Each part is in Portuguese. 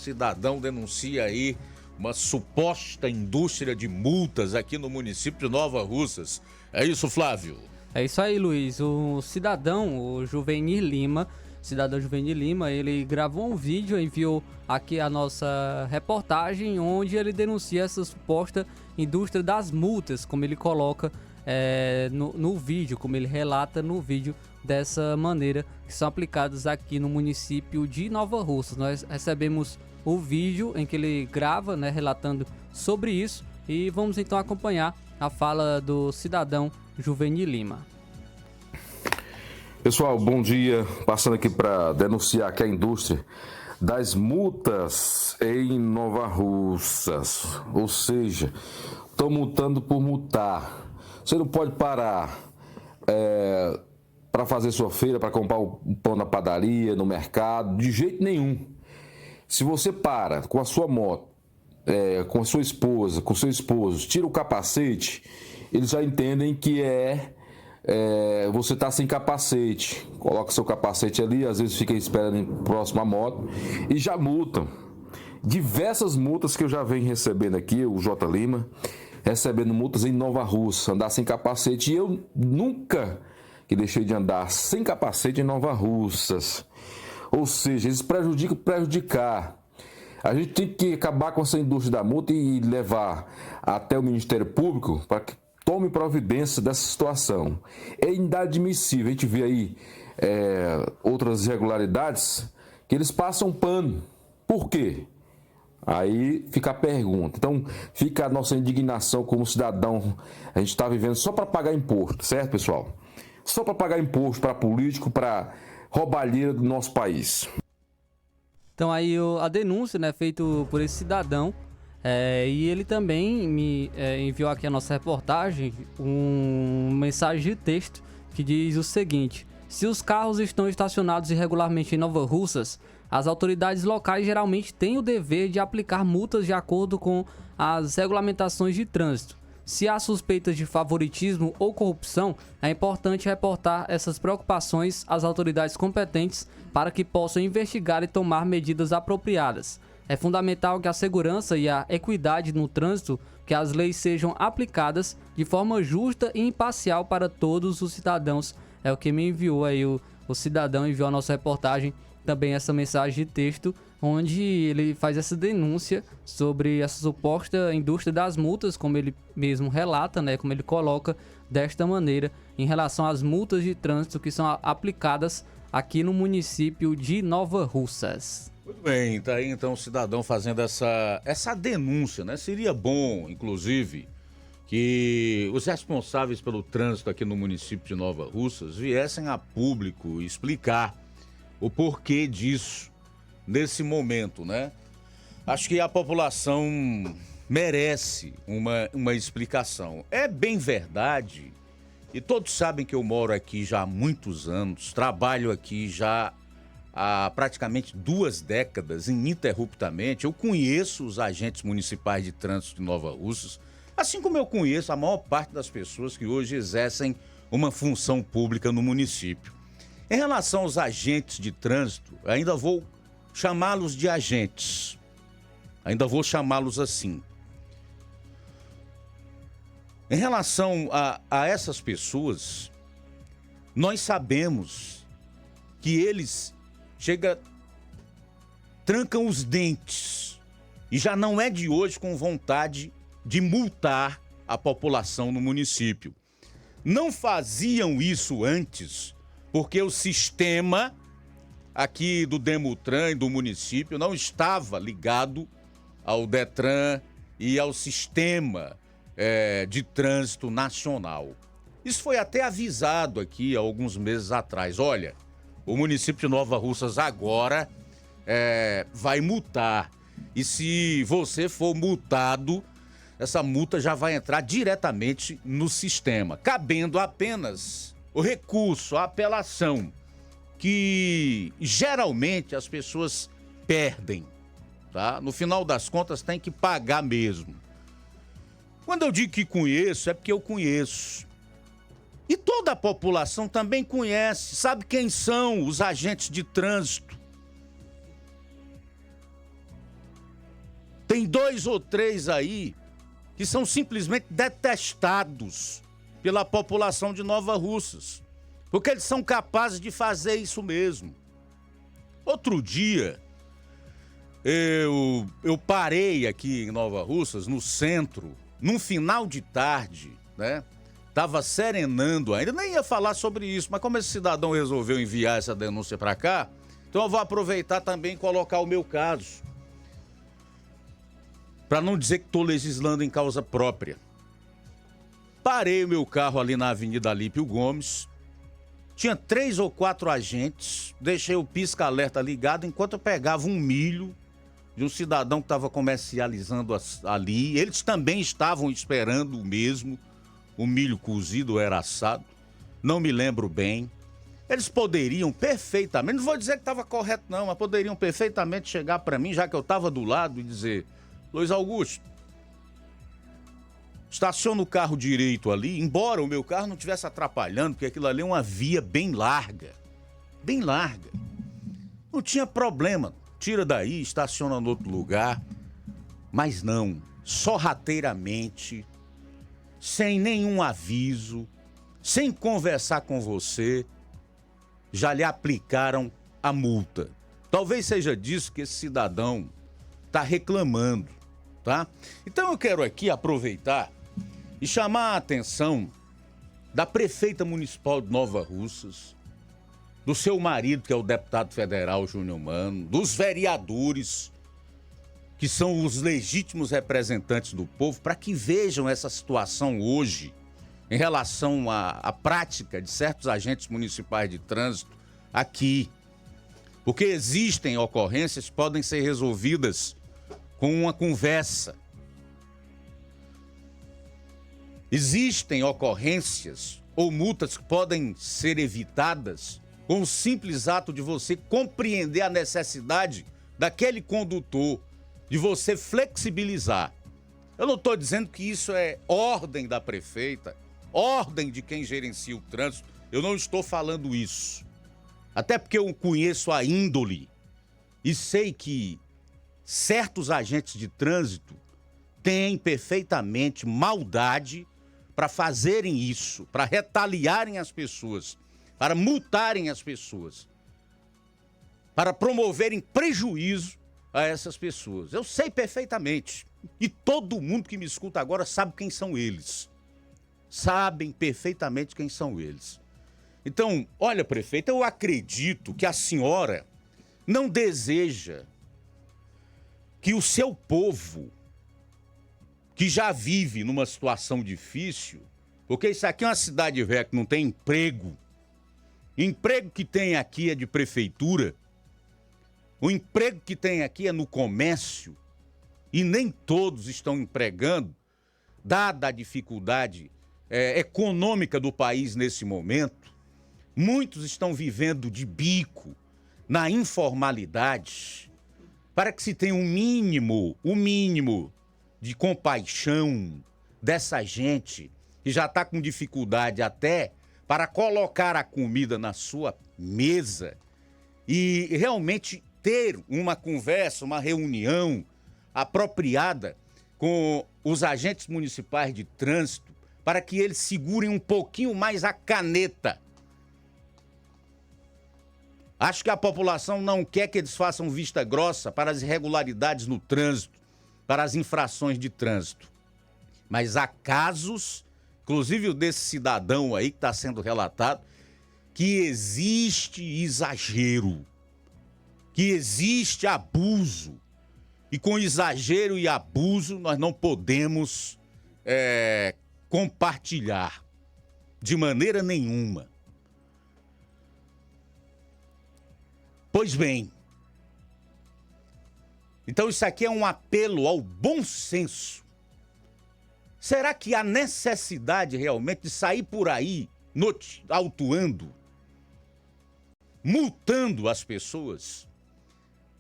Cidadão denuncia aí uma suposta indústria de multas aqui no município de Nova Russas. É isso, Flávio? É isso aí, Luiz. O Juvenil Lima, ele gravou um vídeo, enviou aqui a nossa reportagem, onde ele denuncia essa suposta indústria das multas, como ele coloca no vídeo, como ele relata no vídeo, dessa maneira, que são aplicadas aqui no município de Nova Russas. Nós recebemos o vídeo em que ele grava, né, relatando sobre isso, e vamos então acompanhar a fala do cidadão Juvenil Lima. Pessoal, bom dia. Passando aqui para denunciar que a indústria das multas em Nova Russas, ou seja, estão multando por multar. Você não pode parar para fazer sua feira, para comprar o pão na padaria, no mercado, de jeito nenhum. Se você para com a sua moto, com a sua esposa, com o seu esposo, tira o capacete, eles já entendem que você está sem capacete. Coloca seu capacete ali, às vezes fica esperando próximo à moto e já multam. Diversas multas que eu já venho recebendo aqui, o J. Lima, recebendo multas em Nova Russa, andar sem capacete. E eu nunca que deixei de andar sem capacete em Nova Russas. Ou seja, eles prejudicar. A gente tem que acabar com essa indústria da multa e levar até o Ministério Público para que tome providência dessa situação. É inadmissível. A gente vê aí outras irregularidades que eles passam pano. Por quê? Aí fica a pergunta. Então fica a nossa indignação como cidadão. A gente está vivendo só para pagar imposto, certo, pessoal? Só para pagar imposto para político, para roubalheira do nosso país. Então aí a denúncia, né, feita por esse cidadão, e ele também me enviou aqui a nossa reportagem uma mensagem de texto que diz o seguinte: se os carros estão estacionados irregularmente em Nova Russas, as autoridades locais geralmente têm o dever de aplicar multas de acordo com as regulamentações de trânsito. Se há suspeitas de favoritismo ou corrupção, é importante reportar essas preocupações às autoridades competentes para que possam investigar e tomar medidas apropriadas. É fundamental que a segurança e a equidade no trânsito, que as leis sejam aplicadas de forma justa e imparcial para todos os cidadãos. É o que me enviou aí, o cidadão enviou a nossa reportagem, também essa mensagem de texto, onde ele faz essa denúncia sobre essa suposta indústria das multas, como ele mesmo relata, né, como ele coloca desta maneira, em relação às multas de trânsito que são aplicadas aqui no município de Nova Russas. Muito bem, tá aí então o cidadão fazendo essa denúncia, né? Seria bom, inclusive, que os responsáveis pelo trânsito aqui no município de Nova Russas viessem a público explicar o porquê disso nesse momento, né? Acho que a população merece uma explicação. É bem verdade, e todos sabem que eu moro aqui já há muitos anos, trabalho aqui já há praticamente 2 décadas, ininterruptamente. Eu conheço os agentes municipais de trânsito de Nova Russas, assim como eu conheço a maior parte das pessoas que hoje exercem uma função pública no município. Em relação aos agentes de trânsito, ainda vou chamá-los de agentes. Ainda vou chamá-los assim. Em relação a essas pessoas, nós sabemos que eles trancam os dentes. E já não é de hoje com vontade de multar a população no município. Não faziam isso antes, porque o sistema aqui do Demutran e do município não estava ligado ao Detran e ao sistema de trânsito nacional. Isso foi até avisado aqui há alguns meses atrás. Olha, o município de Nova Russas agora vai multar. E se você for multado, essa multa já vai entrar diretamente no sistema, cabendo apenas o recurso, a apelação, que geralmente as pessoas perdem, tá? No final das contas tem que pagar mesmo. Quando eu digo que conheço, é porque eu conheço. E toda a população também conhece, sabe quem são os agentes de trânsito. tem 2 ou 3 aí que são simplesmente detestados pela população de Nova Russas, porque eles são capazes de fazer isso mesmo. Outro dia, eu parei aqui em Nova Russas, no centro, num final de tarde, né? Tava serenando ainda, nem ia falar sobre isso, mas como esse cidadão resolveu enviar essa denúncia para cá, então eu vou aproveitar também e colocar o meu caso, para não dizer que estou legislando em causa própria. Parei o meu carro ali na Avenida Alípio Gomes, tinha 3 ou 4 agentes, deixei o pisca-alerta ligado enquanto eu pegava um milho de um cidadão que estava comercializando ali. Eles também estavam esperando o mesmo, o milho cozido era assado, não me lembro bem. Eles poderiam perfeitamente, não vou dizer que estava correto não, mas poderiam perfeitamente chegar para mim, já que eu estava do lado, e dizer: Luiz Augusto, estaciona o carro direito ali, embora o meu carro não estivesse atrapalhando, porque aquilo ali é uma via bem larga. Bem larga. Não tinha problema. Tira daí, estaciona no outro lugar. Mas não, sorrateiramente, sem nenhum aviso, sem conversar com você, já lhe aplicaram a multa. Talvez seja disso que esse cidadão está reclamando, tá? Então eu quero aqui aproveitar e chamar a atenção da prefeita municipal de Nova Russas, do seu marido, que é o deputado federal Júnior Mano, dos vereadores, que são os legítimos representantes do povo, para que vejam essa situação hoje em relação à prática de certos agentes municipais de trânsito aqui. Porque existem ocorrências que podem ser resolvidas com uma conversa. Existem ocorrências ou multas que podem ser evitadas com o simples ato de você compreender a necessidade daquele condutor, de você flexibilizar. Eu não estou dizendo que isso é ordem da prefeita, ordem de quem gerencia o trânsito. Eu não estou falando isso. Até porque eu conheço a índole e sei que certos agentes de trânsito têm perfeitamente maldade para fazerem isso, para retaliarem as pessoas, para multarem as pessoas, para promoverem prejuízo a essas pessoas. Eu sei perfeitamente. E todo mundo que me escuta agora sabe quem são eles. Sabem perfeitamente quem são eles. Então, olha, prefeita, eu acredito que a senhora não deseja que o seu povo, que já vive numa situação difícil, porque isso aqui é uma cidade velha que não tem emprego. Emprego que tem aqui é de prefeitura. O emprego que tem aqui é no comércio. E nem todos estão empregando, dada a dificuldade econômica do país nesse momento. Muitos estão vivendo de bico, na informalidade, para que se tenha o mínimo de compaixão dessa gente que já está com dificuldade até para colocar a comida na sua mesa e realmente ter uma conversa, uma reunião apropriada com os agentes municipais de trânsito para que eles segurem um pouquinho mais a caneta. Acho que a população não quer que eles façam vista grossa para as irregularidades no trânsito, para as infrações de trânsito. Mas há casos, inclusive o desse cidadão aí que está sendo relatado, que existe exagero, que existe abuso. E com exagero e abuso nós não podemos compartilhar de maneira nenhuma. Pois bem, então isso aqui é um apelo ao bom senso. Será que há necessidade realmente de sair por aí autuando, multando as pessoas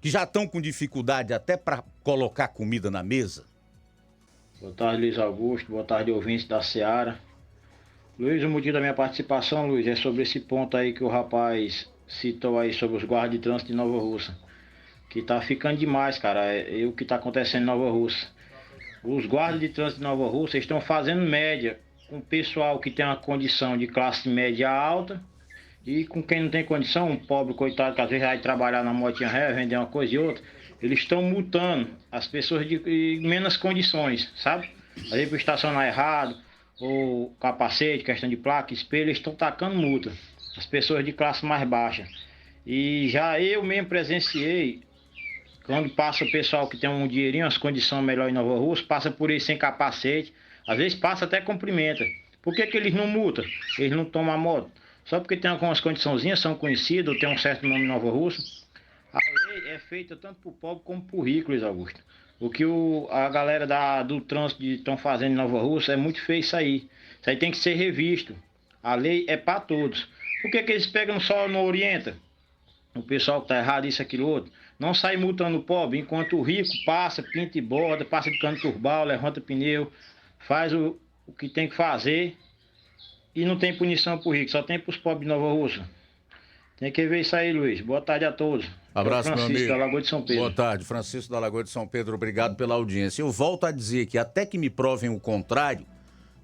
que já estão com dificuldade até para colocar comida na mesa? Boa tarde, Luiz Augusto. Boa tarde, ouvintes da Seara. Luiz, o motivo da minha participação, Luiz, é sobre esse ponto aí que o rapaz citou aí sobre os guardas de trânsito de Nova Russa. que tá ficando demais, cara. O que tá acontecendo em Nova Russa. Os guardas de trânsito de Nova Russa estão fazendo média com o pessoal que tem uma condição de classe média alta e com quem não tem condição, um pobre coitado que às vezes vai trabalhar na motinha ré, vender uma coisa e outra. Eles estão multando as pessoas de menos condições, sabe? Às vezes por estacionar errado, ou capacete, questão de placa, espelho, eles estão tacando multa. As pessoas de classe mais baixa. E já eu mesmo presenciei, quando passa o pessoal que tem um dinheirinho, as condições melhores em Nova Russa, passa por aí sem capacete, às vezes passa até cumprimenta. Por que eles não multam? Eles não tomam a moto? Só porque tem algumas condiçãozinhas, são conhecidas, ou tem um certo nome em Nova Russa. A lei é feita tanto para o pobre como para o rico, Luiz Augusto. O que a galera do trânsito estão fazendo em Nova Russa é muito feio isso aí. Isso aí tem que ser revisto. A lei é para todos. Por que eles pegam só não orienta? O pessoal que está errado, isso, aquilo, outro. Não sai multando o pobre, enquanto o rico passa, pinta e borda, passa de cano turbal, levanta pneu, faz o que tem que fazer e não tem punição para o rico, só tem para os pobres de Nova Russa. Tem que ver isso aí, Luiz. Boa tarde a todos. Abraço, meu amigo. Da Lagoa de São Pedro. Boa tarde, Francisco da Lagoa de São Pedro. Obrigado pela audiência. Eu volto a dizer que até que me provem o contrário,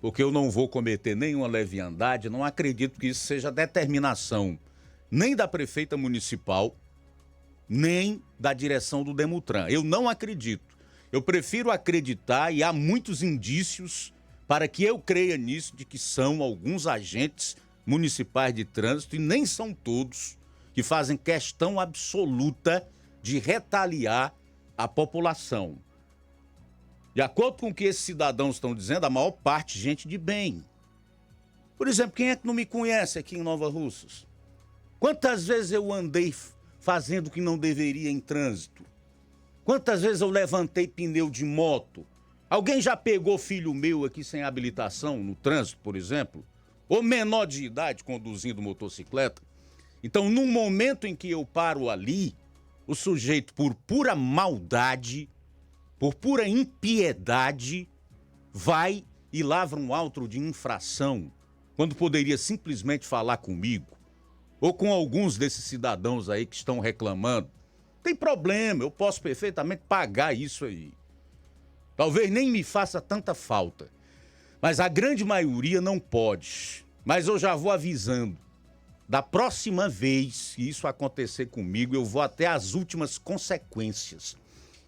porque eu não vou cometer nenhuma leviandade, não acredito que isso seja determinação nem da prefeita municipal, nem da direção do Demutran. Eu não acredito. Eu prefiro acreditar, e há muitos indícios para que eu creia nisso, de que são alguns agentes municipais de trânsito, e nem são todos, que fazem questão absoluta de retaliar a população. De acordo com o que esses cidadãos estão dizendo, a maior parte gente de bem. Por exemplo, quem é que não me conhece aqui em Nova Russas? Quantas vezes eu andei fazendo o que não deveria em trânsito? Quantas vezes eu levantei pneu de moto? Alguém já pegou filho meu aqui sem habilitação no trânsito, por exemplo? Ou menor de idade conduzindo motocicleta? Então, num momento em que eu paro ali, o sujeito, por pura maldade, por pura impiedade, vai e lavra um auto de infração, quando poderia simplesmente falar comigo, ou com alguns desses cidadãos aí que estão reclamando. Tem problema, eu posso perfeitamente pagar isso aí. Talvez nem me faça tanta falta, mas a grande maioria não pode. Mas eu já vou avisando, da próxima vez que isso acontecer comigo, eu vou até as últimas consequências,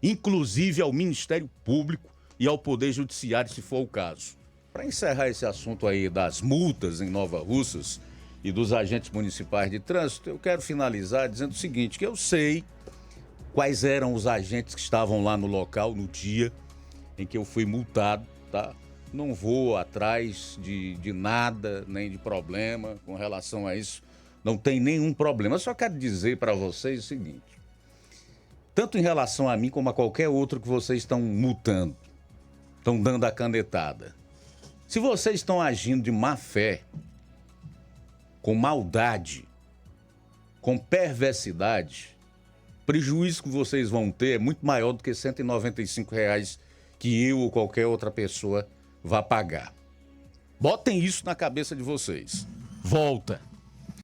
inclusive ao Ministério Público e ao Poder Judiciário, se for o caso. Para encerrar esse assunto aí das multas em Nova Russas e dos agentes municipais de trânsito, eu quero finalizar dizendo o seguinte, que eu sei quais eram os agentes que estavam lá no local no dia em que eu fui multado, tá? Não vou atrás de nada, nem de problema com relação a isso. Não tem nenhum problema. Eu só quero dizer para vocês o seguinte, tanto em relação a mim como a qualquer outro que vocês estão multando, estão dando a canetada. Se vocês estão agindo de má fé, com maldade, com perversidade, o prejuízo que vocês vão ter é muito maior do que R$ 195 que eu ou qualquer outra pessoa vá pagar. Botem isso na cabeça de vocês. Volta.